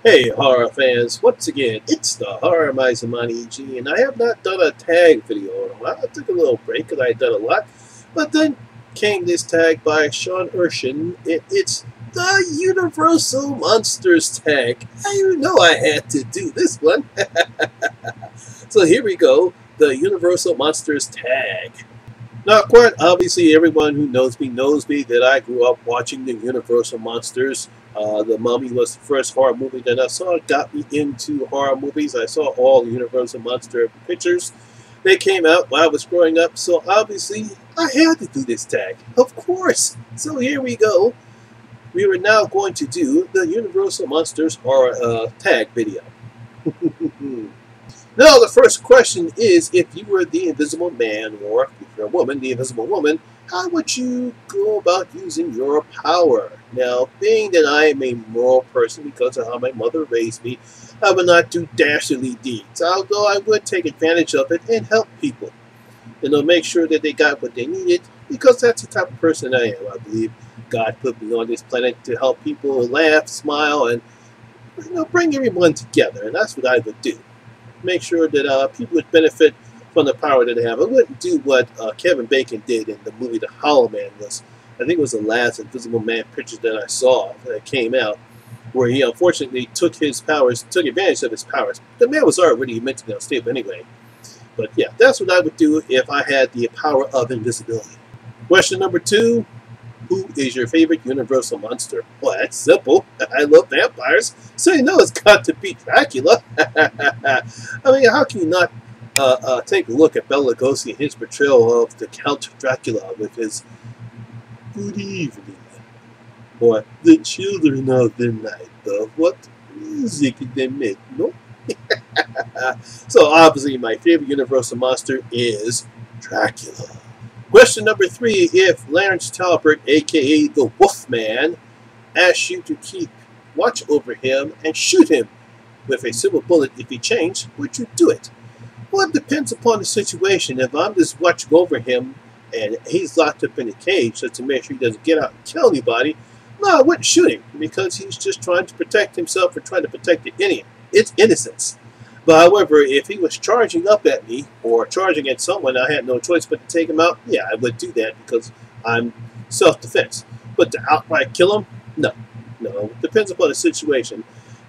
Hey horror fans, once again, it's the Horror Miser Monty G, and I have not done a tag video in a while. I took a little break because I had done a lot, but then came this tag by Sean Erschen. It's the Universal Monsters tag. You know I had to do this one. So here we go, the Universal Monsters tag. Now, quite obviously, everyone who knows me that I grew up watching the Universal Monsters. The Mummy was the first horror movie that I saw. It got me into horror movies. I saw all the Universal Monster pictures. They came out while I was growing up, so obviously I had to do this tag. Of course. So here we go. We are now going to do the Universal Monsters horror tag video. Now, the first question is, if you were the Invisible Man, or if you're a woman, the Invisible Woman, how would you go about using your power? Now, being that I am a moral person because of how my mother raised me, I would not do dastardly deeds, although I would take advantage of it and help people. Make sure that they got what they needed, because that's the type of person I am. I believe God put me on this planet to help people laugh, smile, and bring everyone together, and that's what I would do. Make sure that people would benefit from the power that they have. I wouldn't do what Kevin Bacon did in the movie The Hollow Man. I think it was the last Invisible Man picture that I saw that came out, where he unfortunately took advantage of his powers. The man was already mentally unstable anyway. But yeah, that's what I would do if I had the power of invisibility. Question number 2. Who is your favorite Universal monster? Well, that's simple. I love vampires, so you know it's got to be Dracula. I mean, how can you not take a look at Bela Lugosi and his portrayal of the Count Dracula with his "Good evening," or "The children of the night, of what music they make," no? So obviously my favorite Universal monster is Dracula. Question number 3, if Lawrence Talbot, aka the Wolfman, asks you to keep watch over him and shoot him with a silver bullet if he changed, would you do it? Well, it depends upon the situation. If I'm just watching over him and he's locked up in a cage just to make sure he doesn't get out and kill anybody, no, I wouldn't shoot him because he's just trying to protect himself or trying to protect the innocence. But however, if he was charging up at me or charging at someone, I had no choice but to take him out. Yeah, I would do that because I'm self-defense. But to outright kill him, no. It depends upon the situation.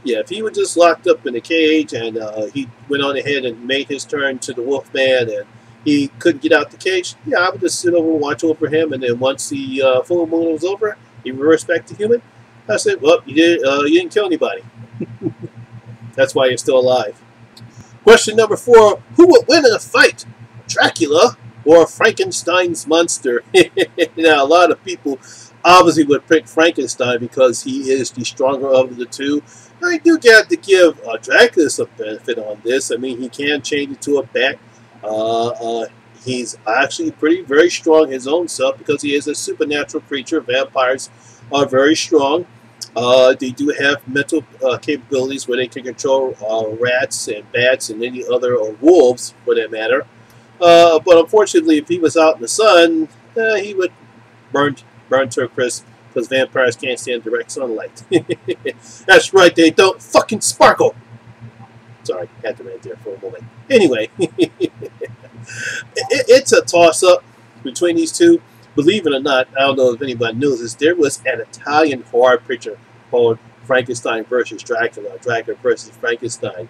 Yeah, if he was just locked up in a cage and he went on ahead and made his turn to the Wolfman and he couldn't get out the cage, yeah, I would just sit over and watch over him. And then once the full moon was over, he reversed back to human. I said, well, you didn't kill anybody. That's why you're still alive. Question number 4, who would win in a fight, Dracula or Frankenstein's monster? Now, a lot of people obviously would pick Frankenstein because he is the stronger of the two. Now, you do have to give Dracula some benefit on this. I mean, he can change it to a bat. He's actually very strong his own self because he is a supernatural creature. Vampires are very strong. They do have mental capabilities where they can control rats and bats and any other, or wolves for that matter. But unfortunately, if he was out in the sun, he would burn to a crisp because vampires can't stand direct sunlight. That's right, they don't fucking sparkle. Sorry, had to rant there for a moment. Anyway, it's a toss-up between these two. Believe it or not, I don't know if anybody knows this, there was an Italian horror picture called Frankenstein versus Dracula, Dracula versus Frankenstein,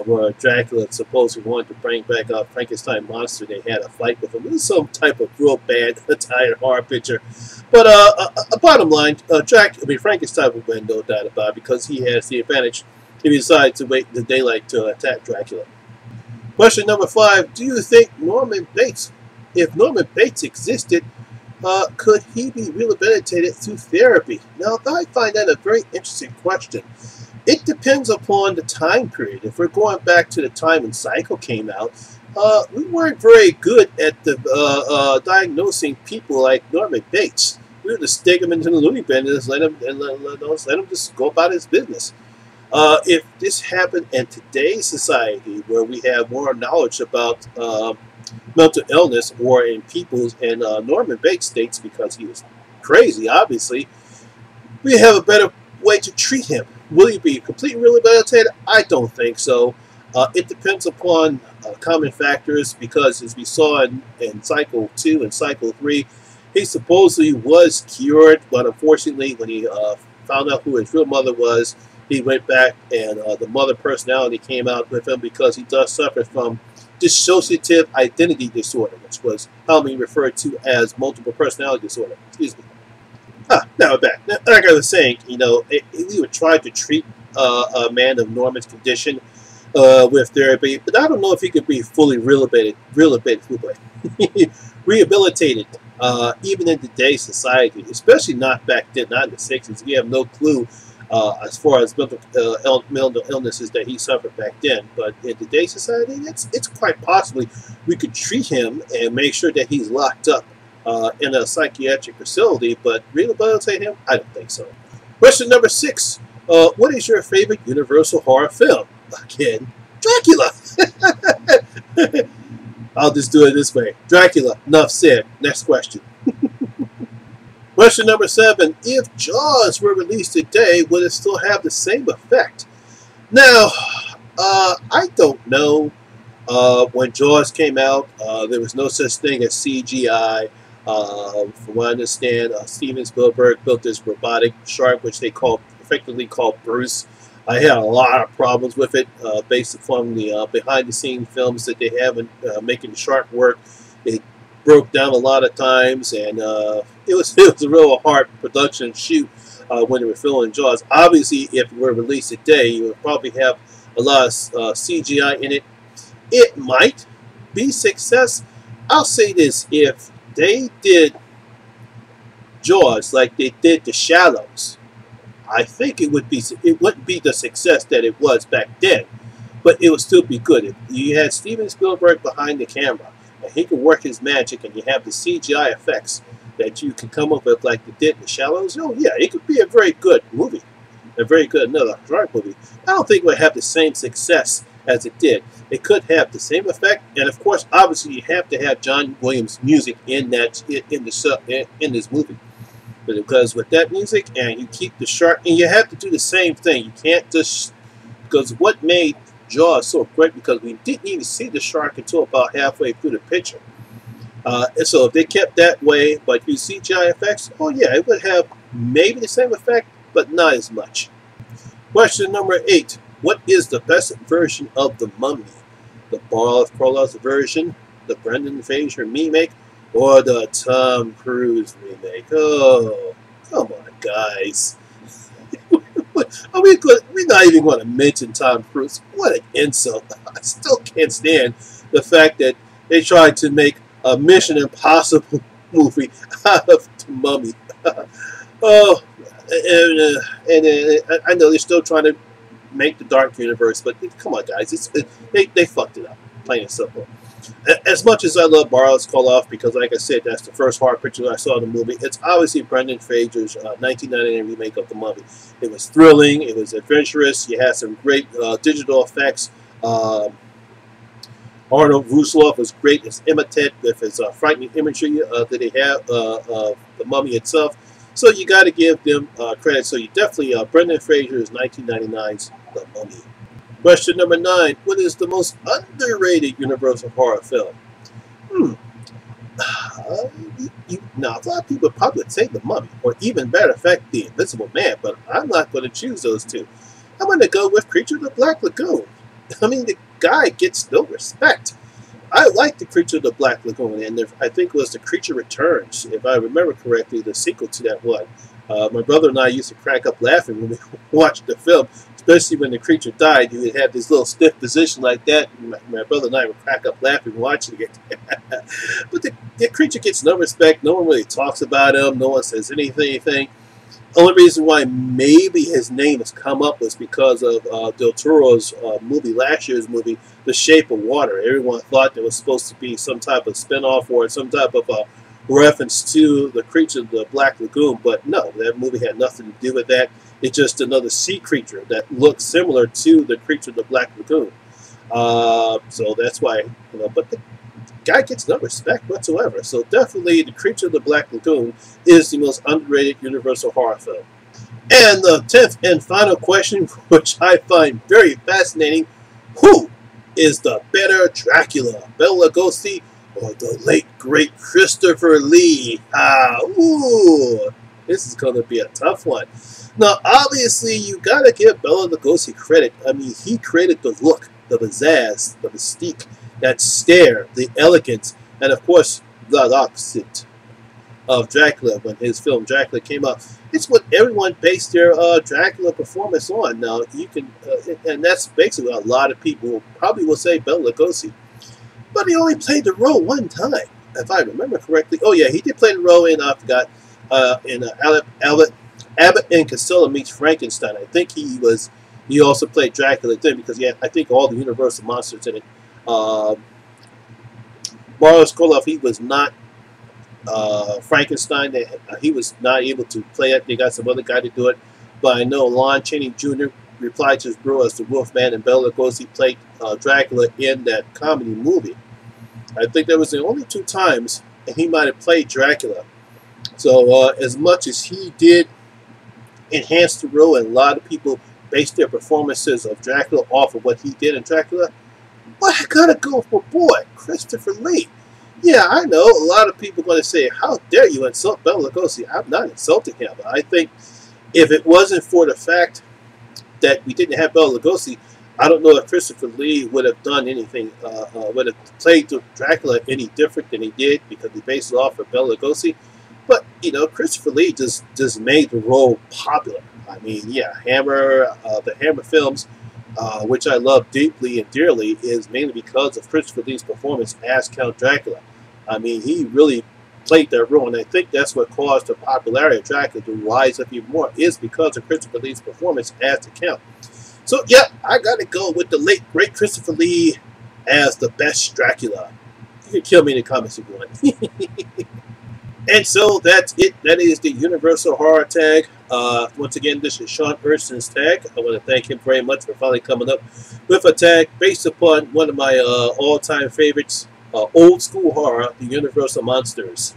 where Dracula supposedly wanted to bring back a Frankenstein monster. They had a fight with him. It was some type of real bad Italian horror picture. But bottom line, Frankenstein would win, no doubt about it, because he has the advantage if he decides to wait in the daylight to attack Dracula. Question number 5, do you think Norman Bates, if Norman Bates existed, could he be rehabilitated through therapy? Now, I find that a very interesting question. It depends upon the time period. If we're going back to the time when Psycho came out, we weren't very good at diagnosing people like Norman Bates. We would just stick him into the loony bin and just let him just go about his business. If this happened in today's society, where we have more knowledge about mental illness, or in people's, and Norman Bates states because he was crazy, obviously, we have a better way to treat him. Will he be completely rehabilitated? I don't think so. It depends upon common factors because, as we saw in Cycle 2 and Cycle 3, he supposedly was cured, but unfortunately, when he found out who his real mother was, he went back and the mother personality came out with him because he does suffer from dissociative identity disorder, which was commonly referred to as multiple personality disorder. Excuse me. Now we're back. Like I was saying, we would try to treat a man of Norman's condition with therapy, but I don't know if he could be fully rehabilitated, even in today's society, especially not back then, not in the 60s. We have no clue as far as mental illnesses that he suffered back then. But in today's society, it's quite possibly we could treat him and make sure that he's locked up in a psychiatric facility, but rehabilitate him? I don't think so. Question number 6. What is your favorite Universal horror film? Again, Dracula. I'll just do it this way. Dracula. Enough said. Next question. Question number 7. If Jaws were released today, would it still have the same effect? Now, I don't know. When Jaws came out, there was no such thing as CGI. From what I understand, Steven Spielberg built this robotic shark, which they effectively called Bruce. I had a lot of problems with it, based upon the behind-the-scenes films that they have in making the shark work. It broke down a lot of times, and it was a real hard production shoot when they were filming Jaws. Obviously, if it were released today, you would probably have a lot of CGI in it. It might be success. I'll say this: if they did Jaws like they did The Shallows, I think it wouldn't be the success that it was back then, but it would still be good. If you had Steven Spielberg behind the camera, and he could work his magic, and you have the CGI effects that you can come up with like they did in The Shallows, oh yeah, it could be a very good movie, another shark movie. I don't think it would have the same success as it did. It could have the same effect, and of course, obviously, you have to have John Williams' music in this movie. But because with that music, and you keep the shark, and you have to do the same thing. You can't just, because what made Jaws so great, because we didn't even see the shark until about halfway through the picture. And so if they kept that way, but you CGI effects, oh yeah, it would have maybe the same effect, but not as much. Question number 8. What is the best version of The Mummy? The Boris Karloff version, the Brendan Fraser remake, or the Tom Cruise remake? Oh, come on, guys. We're not even going to mention Tom Cruise. What an insult. I still can't stand the fact that they tried to make a Mission Impossible movie out of The Mummy. Oh, and I know they're still trying to make the Dark Universe, but come on, guys, they fucked it up, plain and simple. As much as I love Boris Karloff, because like I said, that's the first horror picture I saw in the movie, it's obviously Brendan Fraser's 1999 remake of The Mummy. It was thrilling, it was adventurous, you had some great digital effects. Arnold Rusloff was great as Imhotep with his frightening imagery that they have of The Mummy itself. So you got to give them credit. So you definitely, Brendan Fraser's 1999's The Mummy. Question number 9. What is the most underrated Universal horror film? Now, a lot of people probably would say The Mummy, or even better fact, The Invisible Man, but I'm not going to choose those two. I'm going to go with Creature of the Black Lagoon. I mean, the guy gets no respect. I like The Creature of the Black Lagoon, and I think it was The Creature Returns, if I remember correctly, the sequel to that one. My brother and I used to crack up laughing when we watched the film, especially when the creature died. He would have this little stiff position like that, and my brother and I would crack up laughing watching it. But the creature gets no respect. No one really talks about him. No one says anything. The only reason why maybe his name has come up was because of Del Toro's movie, last year's movie, The Shape of Water. Everyone thought there was supposed to be some type of spinoff or some type of reference to the Creature of the Black Lagoon, but no, that movie had nothing to do with that. It's just another sea creature that looks similar to the Creature of the Black Lagoon. So that's why, but the guy gets no respect whatsoever. So definitely The Creature of the Black Lagoon is the most underrated Universal horror film. And the 10th and final question, which I find very fascinating, who is the better Dracula, Bela Lugosi or the late great Christopher Lee? This is going to be a tough one. Now, obviously, you got to give Bela Lugosi credit. I mean, he created the look, the pizzazz, the mystique, that stare, the elegance, and of course, the opposite of Dracula when his film Dracula came out. It's what everyone based their Dracula performance on. Now, you can, and that's basically what a lot of people probably will say Bela Lugosi. But he only played the role one time, if I remember correctly. Oh, yeah, he did play the role in, I forgot, in Abbott and Costello Meets Frankenstein. I think he also played Dracula then because, yeah, I think all the Universal monsters in it. Boris Karloff, he was not Frankenstein. He was not able to play it. They got some other guy to do it. But I know Lon Chaney Jr. replied to his bro as the Wolfman, and Bela Lugosi played Dracula in that comedy movie. I think that was the only 2 times he might have played Dracula. So as much as he did enhance the role, and a lot of people based their performances of Dracula off of what he did in Dracula, well, I gotta go for boy, Christopher Lee. Yeah, I know a lot of people are going to say, how dare you insult Bela Lugosi? I'm not insulting him. But I think if it wasn't for the fact that we didn't have Bela Lugosi, I don't know if Christopher Lee would have done anything, would have played Dracula any different than he did, because he based it off of Bela Lugosi. But, you know, Christopher Lee just made the role popular. I mean, yeah, the Hammer films, which I love deeply and dearly, is mainly because of Christopher Lee's performance as Count Dracula. I mean, he really played that role, and I think that's what caused the popularity of Dracula to rise up even more, is because of Christopher Lee's performance as the Count. So, yeah, I gotta go with the late, great Christopher Lee as the best Dracula. You can kill me in the comments if you want. And so that's it. That is the Universal Horror Tag. Once again, this is Sean Erschen's tag. I want to thank him very much for finally coming up with a tag based upon one of my all-time favorites, old school horror, the Universal Monsters.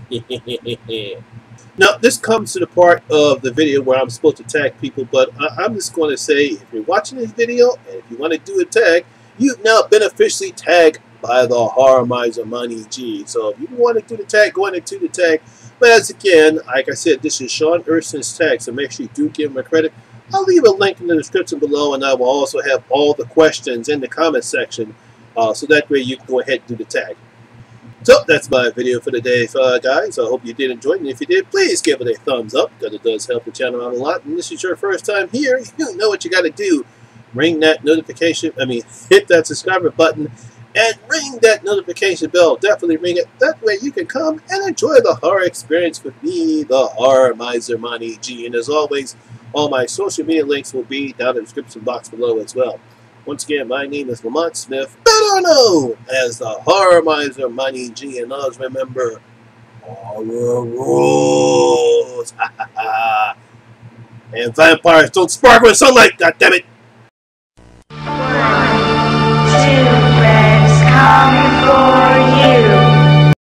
Now, this comes to the part of the video where I'm supposed to tag people, but I'm just going to say, if you're watching this video and if you want to do a tag, you've now been officially tagged by the Horror Miser Monty G. So if you want to do the tag, go ahead and do the tag. But as again, like I said, this is Sean Erschen's tag, so make sure you do give him a credit. I'll leave a link in the description below, and I will also have all the questions in the comment section, so that way you can go ahead and do the tag. So that's my video for today, guys. I hope you did enjoy it, and if you did, please give it a thumbs up, because it does help the channel out a lot. And this is your first time here, you know what you got to do. Ring that notification, hit that subscriber button, and ring that notification bell. Definitely ring it. That way you can come and enjoy the horror experience with me, the Horror Miser Monty G. And as always, all my social media links will be down in the description box below as well. Once again, my name is Lamont Smith, better known as the Horror Miser Monty G. And always remember, horror rules. And vampires don't sparkle in sunlight, goddammit. 1, 2, let's come.